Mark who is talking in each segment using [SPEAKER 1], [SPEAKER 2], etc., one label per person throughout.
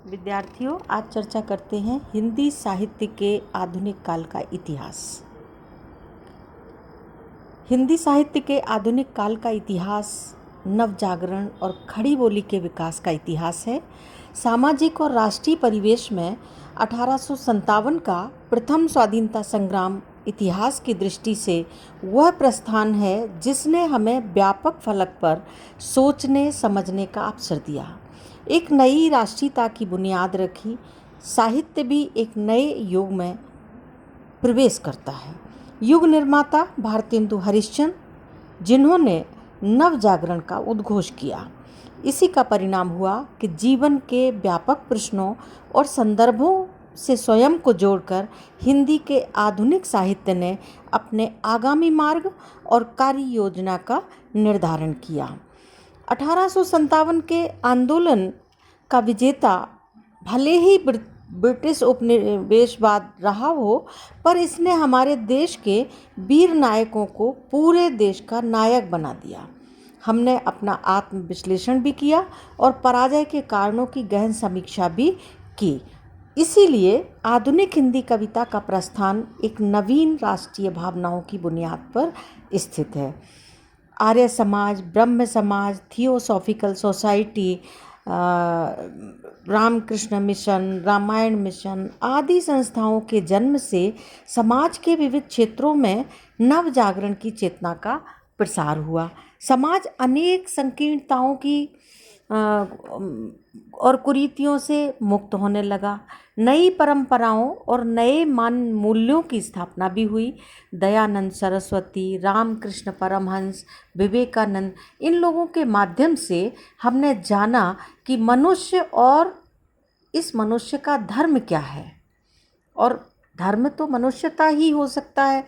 [SPEAKER 1] विद्यार्थियों, आज चर्चा करते हैं हिंदी साहित्य के आधुनिक काल का इतिहास। हिंदी साहित्य के आधुनिक काल का इतिहास नवजागरण और खड़ी बोली के विकास का इतिहास है। सामाजिक और राष्ट्रीय परिवेश में 1857 का प्रथम स्वाधीनता संग्राम इतिहास की दृष्टि से वह प्रस्थान है जिसने हमें व्यापक फलक पर सोचने समझने का अवसर दिया, एक नई राष्ट्रीयता की बुनियाद रखी। साहित्य भी एक नए युग में प्रवेश करता है। युग निर्माता भारतेंदु हरिश्चंद्र, जिन्होंने नव जागरण का उद्घोष किया, इसी का परिणाम हुआ कि जीवन के व्यापक प्रश्नों और संदर्भों से स्वयं को जोड़कर हिंदी के आधुनिक साहित्य ने अपने आगामी मार्ग और कार्य योजना का निर्धारण किया। 1857 के आंदोलन का विजेता भले ही ब्रिटिश उपनिवेशवाद रहा हो, पर इसने हमारे देश के वीर नायकों को पूरे देश का नायक बना दिया। हमने अपना आत्मविश्लेषण भी किया और पराजय के कारणों की गहन समीक्षा भी की। इसीलिए आधुनिक हिंदी कविता का प्रस्थान एक नवीन राष्ट्रीय भावनाओं की बुनियाद पर स्थित है। आर्य Samaj, Brahmo Samaj, theosophical society, Ramakrishna mission, Ramayana mission आदि संस्थाओं के जन्म से समाज के विविध क्षेत्रों में नव जागरण की चेतना का प्रसार हुआ। समाज अनेक संकीर्णताओं की और कुरीतियों से मुक्त होने लगा। नई परंपराओं और नए मान मूल्यों की स्थापना भी हुई। दयानंद सरस्वती, रामकृष्ण परमहंस, विवेकानंद, इन लोगों के माध्यम से हमने जाना कि मनुष्य और इस मनुष्य का धर्म क्या है, और धर्म तो मनुष्यता ही हो सकता है।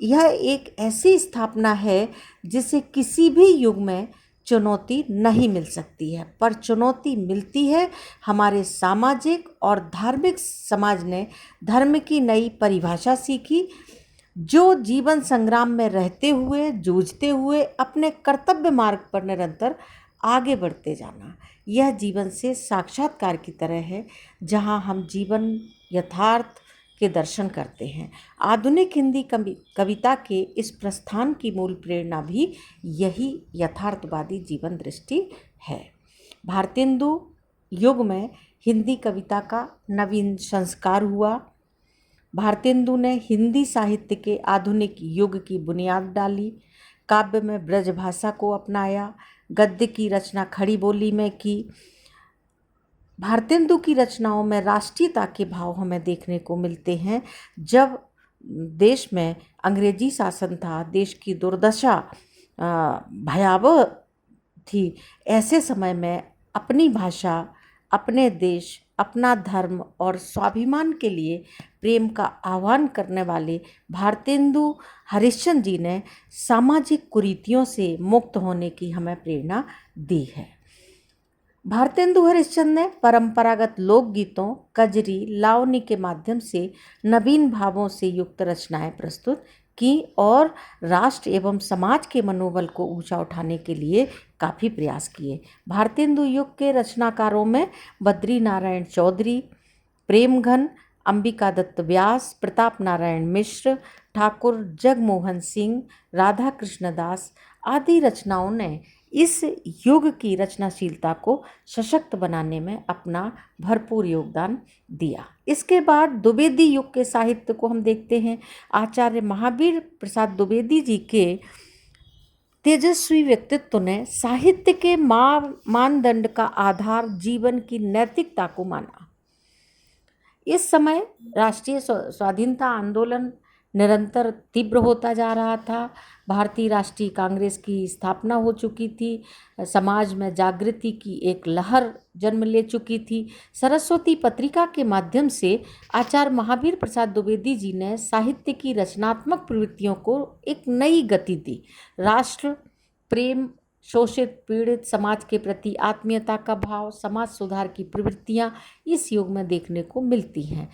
[SPEAKER 1] यह एक ऐसी स्थापना है जिसे किसी भी युग में चुनौती नहीं मिल सकती है, पर चुनौती मिलती है हमारे सामाजिक और धार्मिक समाज ने धर्म की नई परिभाषा सीखी, जो जीवन संग्राम में रहते हुए, जूझते हुए अपने कर्तव्य मार्ग पर निरंतर आगे बढ़ते जाना। यह जीवन से साक्षात्कार की तरह है, जहाँ हम जीवन यथार्थ के दर्शन करते हैं। आधुनिक हिंदी कविता के इस प्रस्थान की मूल प्रेरणा भी यही यथार्थवादी जीवन दृष्टि है। भारतेंदु युग में हिंदी कविता का नवीन संस्कार हुआ। भारतेंदु ने हिंदी साहित्य के आधुनिक युग की बुनियाद डाली। काव्य में ब्रज भाषा को अपनाया, गद्य की रचना खड़ी बोली में की। भारतेंदु की रचनाओं में राष्ट्रीयता के भाव हमें देखने को मिलते हैं। जब देश में अंग्रेजी शासन था, देश की दुर्दशा भयावह थी, ऐसे समय में अपनी भाषा, अपने देश, अपना धर्म और स्वाभिमान के लिए प्रेम का आह्वान करने वाले भारतेंदु हरिश्चंद्र जी ने सामाजिक कुरीतियों से मुक्त होने की हमें प्रेरणा दी है। भारतेंदु हरिश्चंद्र ने परंपरागत लोकगीतों, कजरी, लावनी के माध्यम से नवीन भावों से युक्त रचनाएं प्रस्तुत की और राष्ट्र एवं समाज के मनोबल को ऊंचा उठाने के लिए काफ़ी प्रयास किए। भारतेंदु युग के रचनाकारों में बद्री नारायण चौधरी, प्रेमघन, अंबिका दत्त व्यास, प्रताप नारायण मिश्र, ठाकुर जगमोहन सिंह, राधा कृष्ण दास आदि रचनाओं ने इस युग की रचनाशीलता को सशक्त बनाने में अपना भरपूर योगदान दिया। इसके बाद द्विवेदी युग के साहित्य को हम देखते हैं। आचार्य महावीर प्रसाद द्विवेदी जी के तेजस्वी व्यक्तित्व ने साहित्य के मानदंड का आधार जीवन की नैतिकता को माना। इस समय राष्ट्रीय स्वाधीनता आंदोलन निरंतर तीव्र होता जा रहा था। भारतीय राष्ट्रीय कांग्रेस की स्थापना हो चुकी थी। समाज में जागृति की एक लहर जन्म ले चुकी थी। सरस्वती पत्रिका के माध्यम से आचार्य महावीर प्रसाद द्विवेदी जी ने साहित्य की रचनात्मक प्रवृत्तियों को एक नई गति दी। राष्ट्र प्रेम, शोषित पीड़ित समाज के प्रति आत्मीयता का भाव, समाज सुधार की प्रवृत्तियाँ इस युग में देखने को मिलती हैं।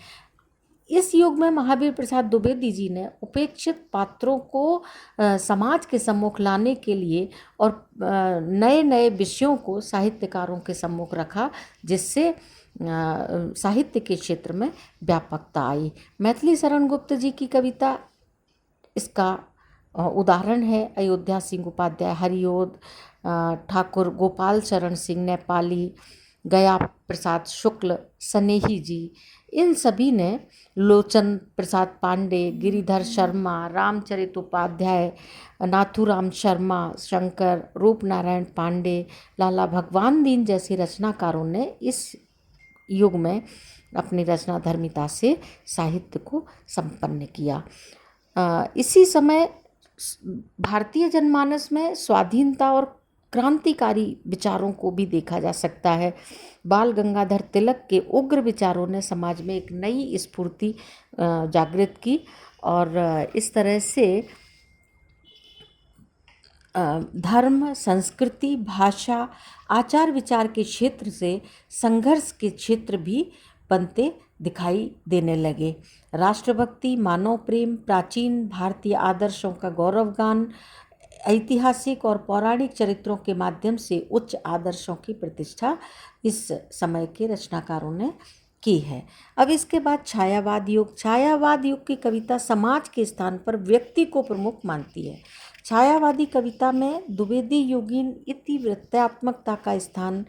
[SPEAKER 1] इस युग में महावीर प्रसाद द्विवेदी जी ने उपेक्षित पात्रों को समाज के सम्मुख लाने के लिए और नए नए विषयों को साहित्यकारों के सम्मुख रखा, जिससे साहित्य के क्षेत्र में व्यापकता आई। मैथिली शरण गुप्त जी की कविता इसका उदाहरण है। अयोध्या सिंह उपाध्याय, हरिओद ठाकुर, गोपाल चरण सिंह नेपाली, गया प्रसाद शुक्ल, स्नेही जी, इन सभी ने, लोचन प्रसाद पांडे, गिरिधर शर्मा, रामचरित उपाध्याय, नाथूराम शर्मा, शंकर, रूप नारायण पांडे, लाला भगवान दीन जैसे रचनाकारों ने इस युग में अपनी रचना धर्मिता से साहित्य को संपन्न किया। इसी समय भारतीय जनमानस में स्वाधीनता और क्रांतिकारी विचारों को भी देखा जा सकता है। बाल गंगाधर तिलक के उग्र विचारों ने समाज में एक नई स्फूर्ति जागृत की और इस तरह से धर्म, संस्कृति, भाषा, आचार विचार के क्षेत्र से संघर्ष के क्षेत्र भी बनते दिखाई देने लगे। राष्ट्रभक्ति, मानव प्रेम, प्राचीन भारतीय आदर्शों का गौरवगान, ऐतिहासिक और पौराणिक चरित्रों के माध्यम से उच्च आदर्शों की प्रतिष्ठा इस समय के रचनाकारों ने की है। अब इसके बाद छायावाद युग। छायावाद युग की कविता समाज के स्थान पर व्यक्ति को प्रमुख मानती है। छायावादी कविता में द्विवेदी योगीन इतिवृत्तात्मकता का स्थान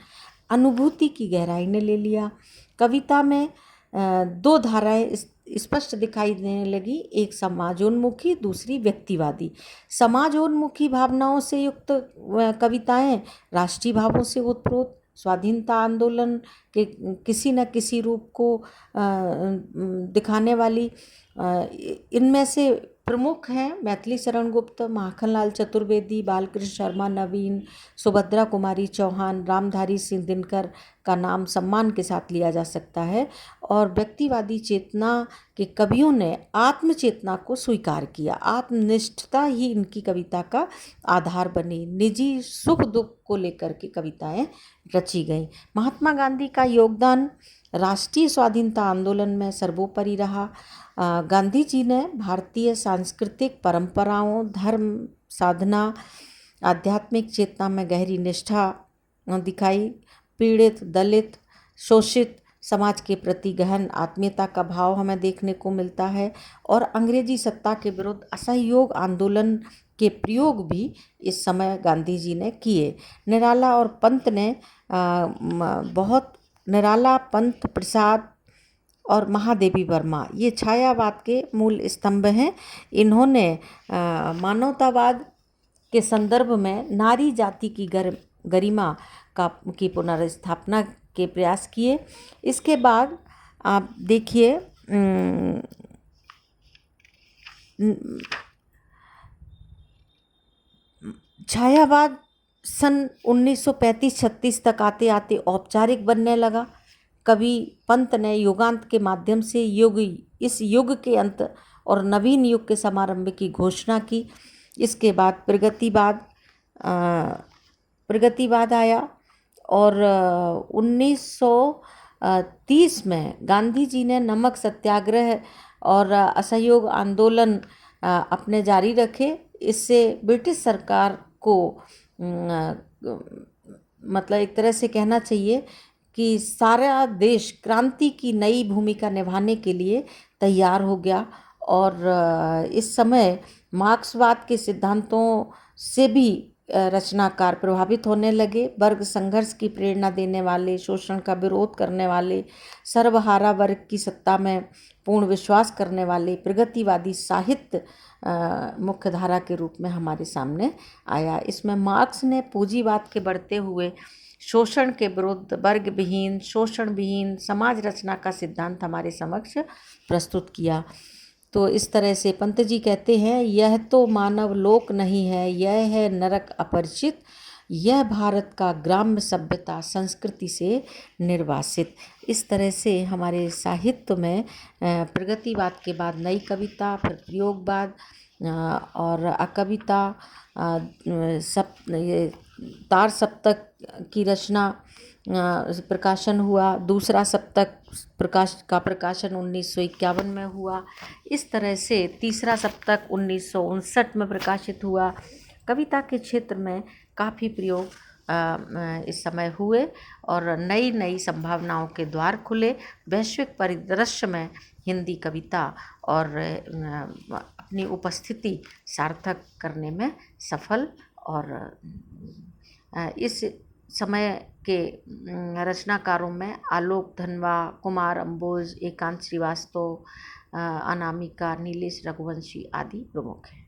[SPEAKER 1] अनुभूति की गहराई ने ले लिया। कविता में दो धाराएं स्पष्ट दिखाई देने लगी, एक समाजोन्मुखी, दूसरी व्यक्तिवादी। समाजोन्मुखी भावनाओं से युक्त कविताएं राष्ट्रीय भावों से उत्प्रोत स्वाधीनता आंदोलन के किसी न किसी रूप को दिखाने वाली, इनमें से प्रमुख हैं मैथिली शरण गुप्त, माखनलाल चतुर्वेदी, बालकृष्ण शर्मा नवीन, सुभद्रा कुमारी चौहान, रामधारी सिंह दिनकर का नाम सम्मान के साथ लिया जा सकता है। और व्यक्तिवादी चेतना के कवियों ने आत्मचेतना को स्वीकार किया। आत्मनिष्ठता ही इनकी कविता का आधार बनी। निजी सुख दुख को लेकर के कविताएं रची गईं। महात्मा गांधी का योगदान राष्ट्रीय स्वाधीनता आंदोलन में सर्वोपरि रहा। गांधी जी ने भारतीय सांस्कृतिक परंपराओं, धर्म साधना, आध्यात्मिक चेतना में गहरी निष्ठा दिखाई। पीड़ित, दलित, शोषित समाज के प्रति गहन आत्मीयता का भाव हमें देखने को मिलता है। और अंग्रेजी सत्ता के विरुद्ध असहयोग आंदोलन के प्रयोग भी इस समय गांधी जी ने किए। निराला और पंत ने निराला, पंत, प्रसाद और महादेवी वर्मा ये छायावाद के मूल स्तंभ हैं। इन्होंने मानवतावाद के संदर्भ में नारी जाति की गरिमा की पुनर्स्थापना के प्रयास किए। इसके बाद आप देखिए छायावाद सन 1935-36 तक आते आते औपचारिक बनने लगा। कवि पंत ने युगांत के माध्यम से इस युग के अंत और नवीन युग के समारंभ की घोषणा की। इसके बाद प्रगतिवाद आया और 1930 में गांधी जी ने नमक सत्याग्रह और असहयोग आंदोलन अपने जारी रखे। इससे ब्रिटिश सरकार को मतलब एक तरह से कहना चाहिए कि सारा देश क्रांति की नई भूमिका निभाने के लिए तैयार हो गया। और इस समय मार्क्सवाद के सिद्धांतों से भी रचनाकार प्रभावित होने लगे। वर्ग संघर्ष की प्रेरणा देने वाले, शोषण का विरोध करने वाले, सर्वहारा वर्ग की सत्ता में पूर्ण विश्वास करने वाले प्रगतिवादी साहित्य मुख्य धारा के रूप में हमारे सामने आया। इसमें मार्क्स ने पूंजीवाद के बढ़ते हुए शोषण के विरुद्ध वर्ग विहीन, शोषण विहीन समाज रचना का सिद्धांत हमारे समक्ष प्रस्तुत किया। तो इस तरह से पंत जी कहते हैं, यह तो मानव लोक नहीं है, यह है नरक अपरिचित, यह भारत का ग्राम्य सभ्यता संस्कृति से निर्वासित। इस तरह से हमारे साहित्य में प्रगतिवाद के बाद नई कविता, फिर प्रयोगवाद और अकविता, तार सप्तक की रचना प्रकाशन हुआ। दूसरा सप्तक प्रकाशन 1951 में हुआ। इस तरह से तीसरा सप्तक 1959 में प्रकाशित हुआ। कविता के क्षेत्र में काफ़ी प्रयोग इस समय हुए और नई नई संभावनाओं के द्वार खुले। वैश्विक परिदृश्य में हिंदी कविता और अपनी उपस्थिति सार्थक करने में सफल और इस समय के रचनाकारों में आलोक धनवा, कुमार अंबोज, एकांत श्रीवास्तव, अनामिका, नीलेश रघुवंशी आदि प्रमुख हैं।